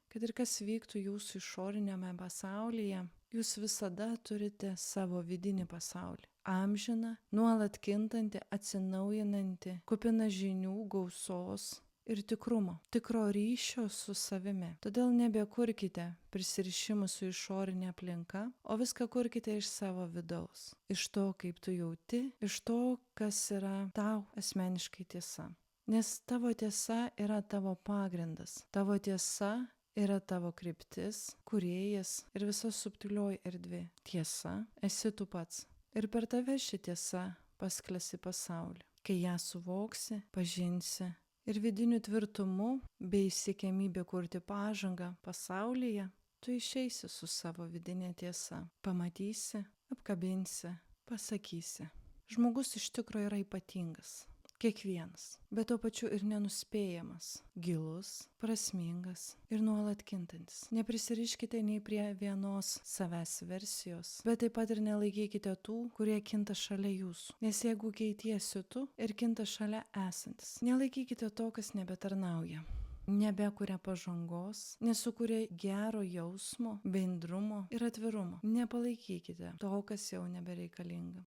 kad ir kas vyktų jūsų išorinėme pasaulyje, jūs visada turite savo vidinį pasaulį. Amžiną, nuolat kintantį, atsinaujinantį, kupiną žinių, gausos ir tikrumo, tikro ryšio su savimi. Todėl nebekurkite prisirišimų su išorinė aplinka, o viską kurkite iš savo vidaus. Iš to, kaip tu jauti, iš to, kas yra tau asmeniškai tiesa. Nes tavo tiesa yra tavo pagrindas. Tavo tiesa yra tavo kryptis, kūrėjas ir visa subtilioji erdvė. Tiesa, esi tu pats. Ir per tave ši tiesa pasklis į pasaulį. Kai ją suvoksi, pažinsi ir vidiniu tvirtumu bei siekiamybė kurti pažangą pasaulyje, tu išeisi su savo vidinė tiesa. Pamatysi, apkabinsi, pasakysi. Žmogus iš tikrųjų yra ypatingas. Kiekvienas, bet tuo pačiu ir nenuspėjamas, gilus, prasmingas ir nuolat kintantis. Neprisiriškite nei prie vienos savęs versijos, bet taip pat ir nelaikykite tų, kurie kinta šalia jūsų. Nes jeigu keitiesi tu ir kinta šalia esantis, nelaikykite to, kas nebetarnauja. Nebekuria pažangos, nesukuria gero jausmo, bendrumo ir atvirumo. Nepalaikykite to, kas jau nebereikalinga.